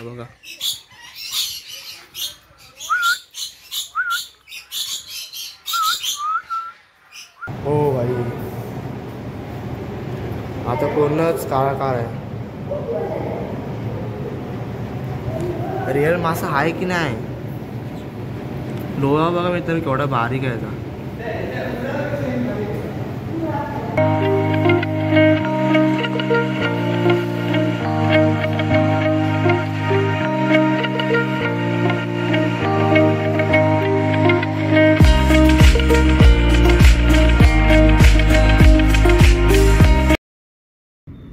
बघा हो भाई, आता पूर्णच काळा आहे. रिअल मासा आहे की नाही? डोळा बघा मित्रांनो केवढा बारीक आहे याचा.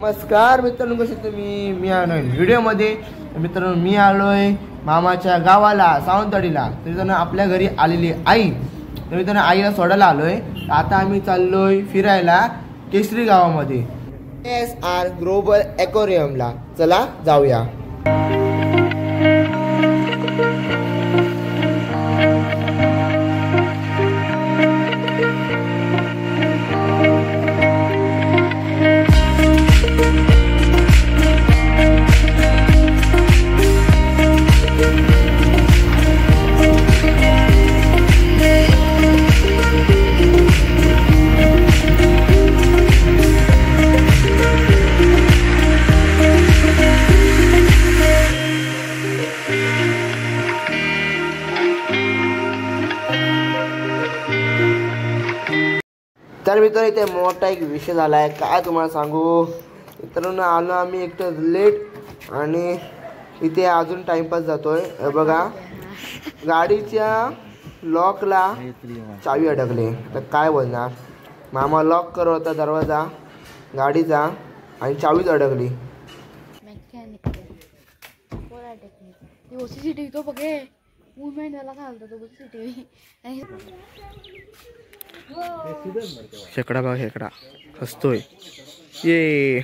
नमस्कार मित्रांनो, कसे तुम्ही? मी आलोय व्हिडिओमध्ये. मित्रांनो मी आलोय मामाच्या गावाला सावंतवाडीला. तर मित्रांनो आपल्या घरी आलेली आई, तर मित्रांनो आईला सोडायला आलोय. आता आम्ही चाललोय फिरायला केसरी गावामध्ये SR ग्लोबल ॲक्वेरियमला. चला जाऊया. तर मित्रांनो इथे मोठा एक विषय झाला आहे. काय तुम्हाला सांगू मित्रांनो, आलो आम्ही एकटं लेट आणि इथे अजून टाइमपास जातोय. बघा गाडीच्या लॉकला चावी अडकली. तर काय बोलणार, मामा लॉक करत होता दरवाजा गाडीचा आणि चावीच अडकली. शेकडा बघा, शेकडा हसतोय. ये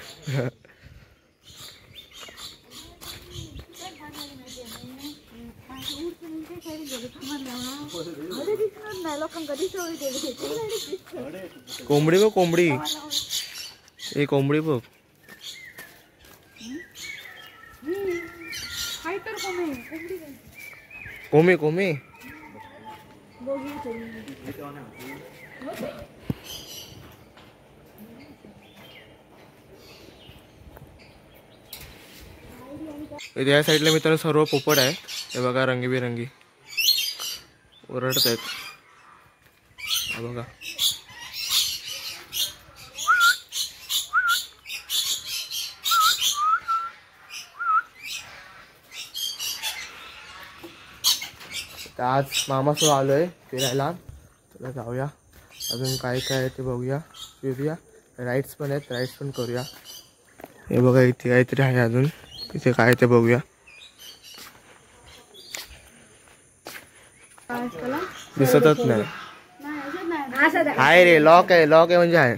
कोंबडी बघ, कोंबडी. ए कोंबडी बघ. कोमे कोमे या साईडला मित्रांनो सर्व पोपट आहे. हे बघा रंगीबेरंगी ओरडत आहेत. बघा आज मामासोबत आलोय फिरायला. चला जाऊया. अजून काय काय आहे ते बघूया, फिरूया. राईड्स पण आहेत, राईड्स पण करूया. हे बघा इथे काहीतरी आहे अजून, इथे काय ते बघूया. दिसतच नाही. आहे रे, लॉक आहे. लॉक आहे म्हणजे आहे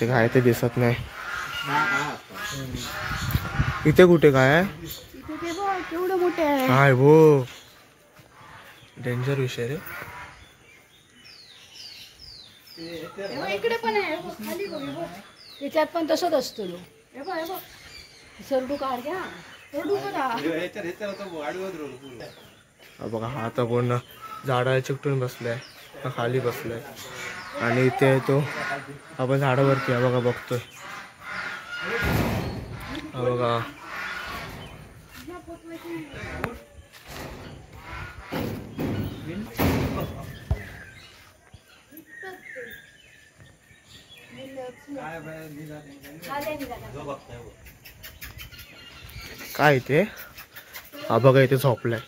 ते, काय ते दिसत नाही. इथे कुठे काय आहे? काय भो डेंजर विषय रे. इकडे पण आहे खाली त्याच्यात पण तसंच असतो. सरडू काढ घ्या. बघा हा तर पूर्ण झाडाला चिकटून बसलाय, खाली बसलाय. आणि इथे तो आपण झाडावरती आहे बघा, बघतोय. बघा काय ते, हा बघा इथे झोपलाय.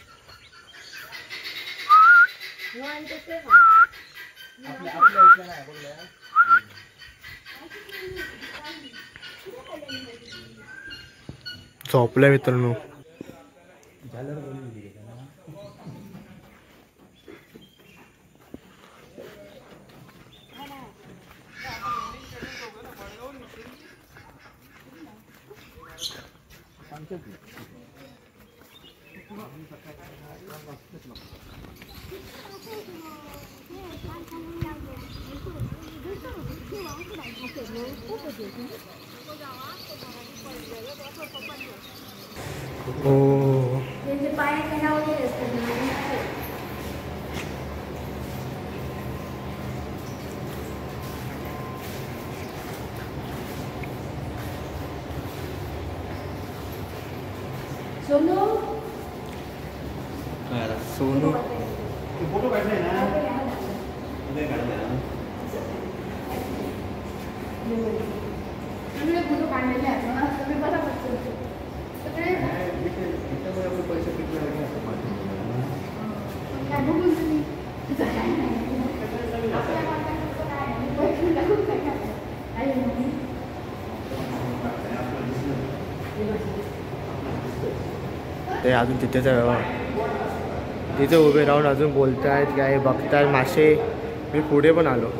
झोपलाय मित्रांनो. हो सोनू सोनू फोटो काढले ना उद्या काढले ना फोटो काढलेले आहेत तुम्ही बरोबर सगळे पैसे किती काय बघून तुम्ही ते अजून तिथेच आहे तिथे उभे राहून अजून बोलतायत काय बघतायत मासे. मी पुढे पण आलो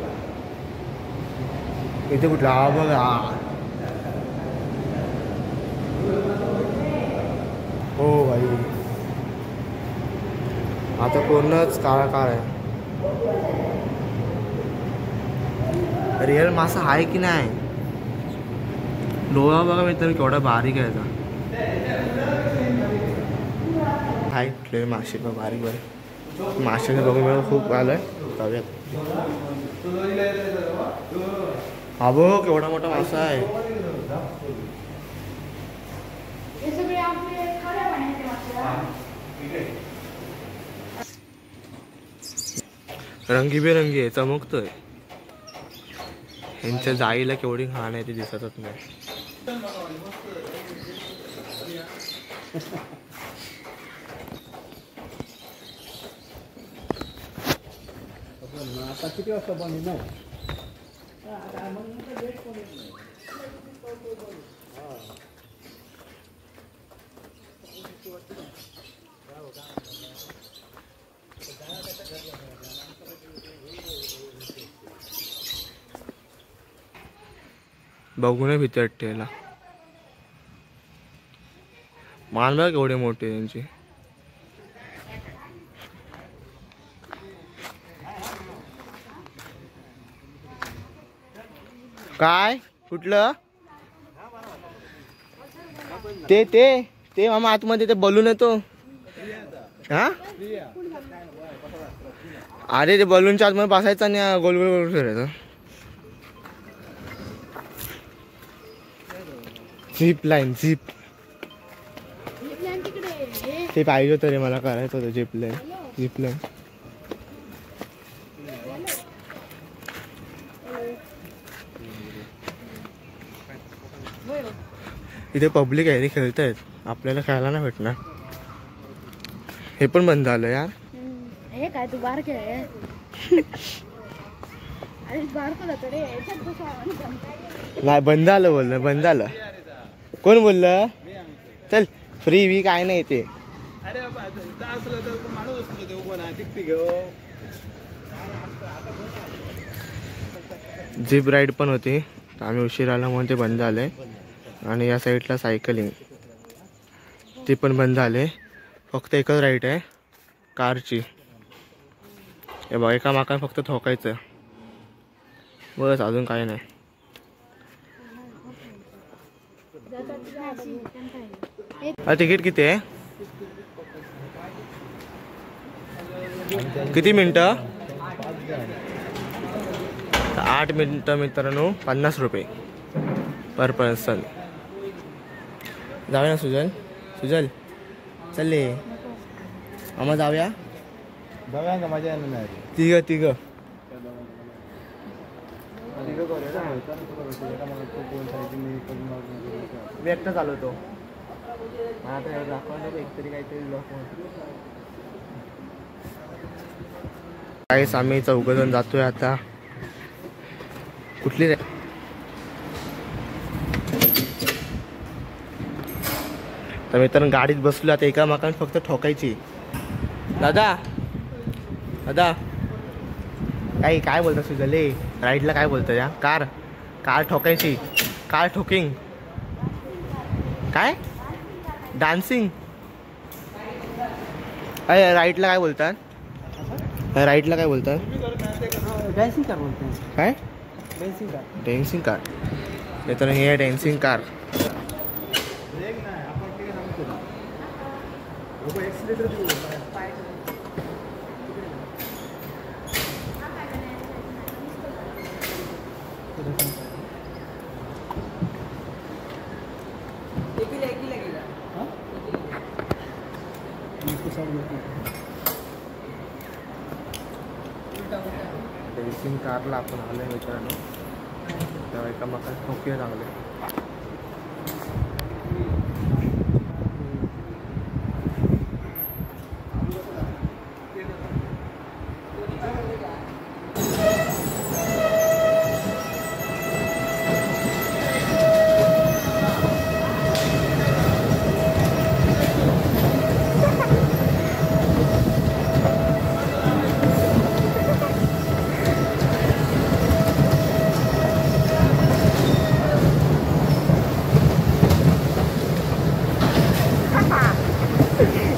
इथे कुठला हा बघा हो भाई आता पूर्णच काळा काळ आहे. रिअल मासा आहे की नाही डोळा बघा मित्रांनो केवढा बारीक आहे याचा. हाय कुठले मासे पण बारीक बारीक माशाने बघून मला खूप आलं आहे जाऊयात. हा बघ केवढा मोठा मासा आहे. हे सगळे आपले खऱ्या पाण्याचे मासे रंगीबेरंगी आहे चमकतोय. ह्यांच्या जाईला केवढी घाण आहे ती दिसतच नाही. आता किती वाजता बंद नाही बघून भीती वाटते याला. मान बघा केवढे मोठे त्यांची. काय कुठलं ते ते ते मामा आतमध्ये ते बलून येतो. हा अरे ते बलूनच्या आतमध्ये बसायचं आणि गोल गोल गोल फिरायचं. झिप लाईन झिप ते पाहिजे होतं रे मला करायचं होतं. झिप लाईन इथे पब्लिक आहे रे खेळतायत आपल्याला खेळायला नाही भेटणार. हे पण बंद झालं यार. हे काय तू बार आहे अरे बार पण होतं रे नाही बंद झालं बोललं बंद झालं. कोण बोललं चल फ्री वी काय नाही ते. झिप राईड पण होती आम्ही उशीर आला म्हणून ते बंद झाले. आणि या साईडला सायकलिंग ती पण बंद झाले. फक्त एकच राईड आहे कारची. हे बघ एका माकाने फक्त ठोकायचं बस अजून काही नाही. तिकीट किती आहे किती मिनटं 8 मिनटं मित्रांनो 50 रुपये पर पर्सन. जाऊया ना सुजल सुजल चालले आम्हा जाऊया जाऊया मजा येणार तिघ मी एकटा चालवतो. आता दाखवायला एकतरी काहीतरी काहीच आम्ही 4 जण जातोय आता. कुठली रे तर मित्रांनो गाडीत बसलो आता. एका माकाने फक्त ठोकायची. दादा दादा काय बोलता सुजले राईडला काय बोलतं या कार ठोकायची कार ठोकिंग काय डान्सिंग. अरे राईडला काय बोलतात राईडला काय बोलतात डान्सिंग कार बोलते काय डान्सिंग कार डान्सिंग कार. मित्रांनो हे आहे डान्सिंग कार. रेसिंग कारला आपण आलोय मित्रांनो. तेव्हा एका मका ठोके लागले.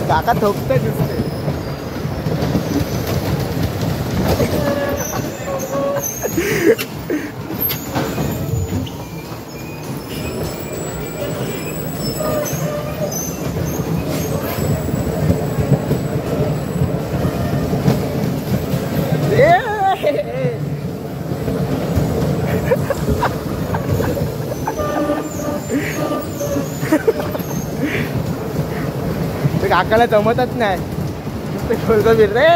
काका ठोकतोय दिसते. काकाला जमतच नाही नुसतं खोलतो फिर रे.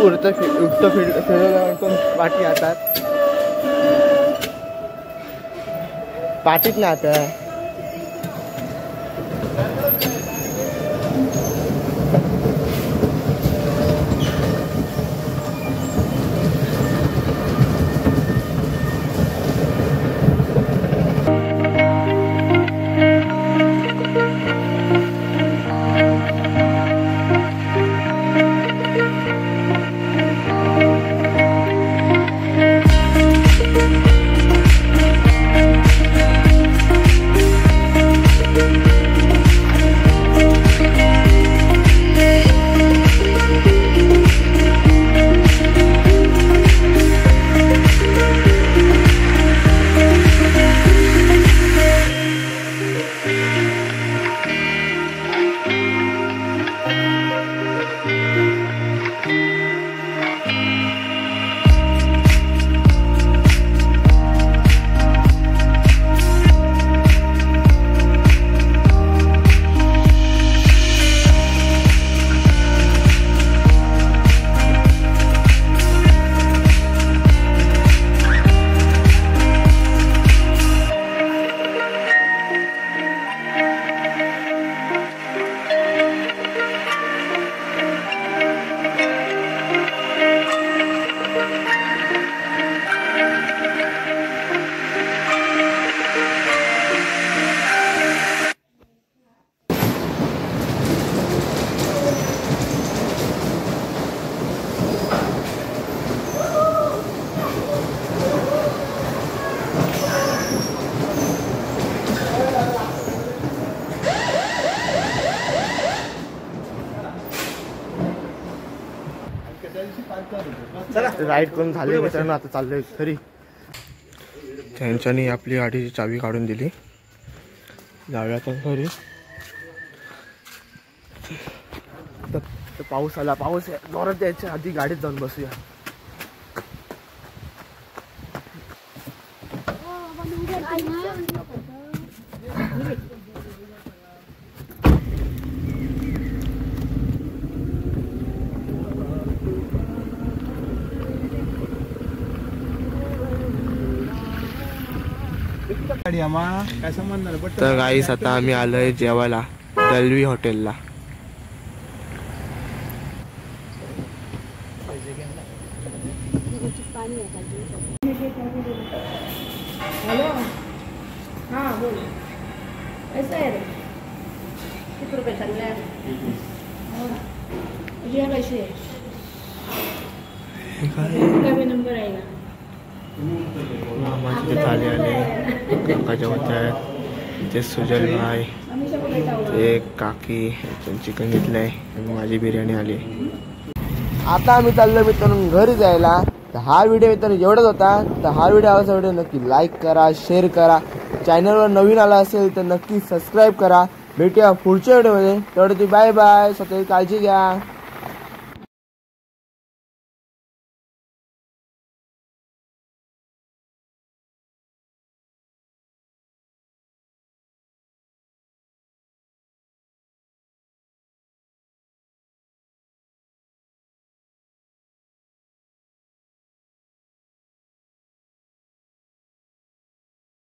उडतं फिरवलं पण पाठी हातात पाठीत ना आता. राईड करून झाले मित्रांनो. आता चाललोय घरी. त्यांच्यानी आपली गाडीची चावी काढून दिली. जाऊया तर घरी. तर पाऊस आला. पाऊस जोरात यायच्या आधी गाडीत जाऊन बसूया. तर गाईस आता आम्ही आलोय जेवायला दलवी हॉटेलला. हॅलो हां बोल. कैसा आहे रे? किती रुपये चालले आहे? तुझे कैसे आहे? का भी नंबर आहे ना. मामाचे थाली आले. काकाच्या होत्या आहेत. ते सुजल भाई, ते काकी चिकन घेतलंय आणि माझी बिर्याणी आली. आता आम्ही चाललो मित्रांनो घरी जायला. तर हा व्हिडिओ तर एवढाच होता. तर हा व्हिडिओ आवडला व्हिडिओ नक्की लाईक करा, शेअर करा. चॅनलवर नवीन आला असेल तर नक्की सबस्क्राईब करा. भेटूया पुढच्या व्हिडिओमध्ये. तेवढं बाय बाय. स्वतःची काळजी घ्या.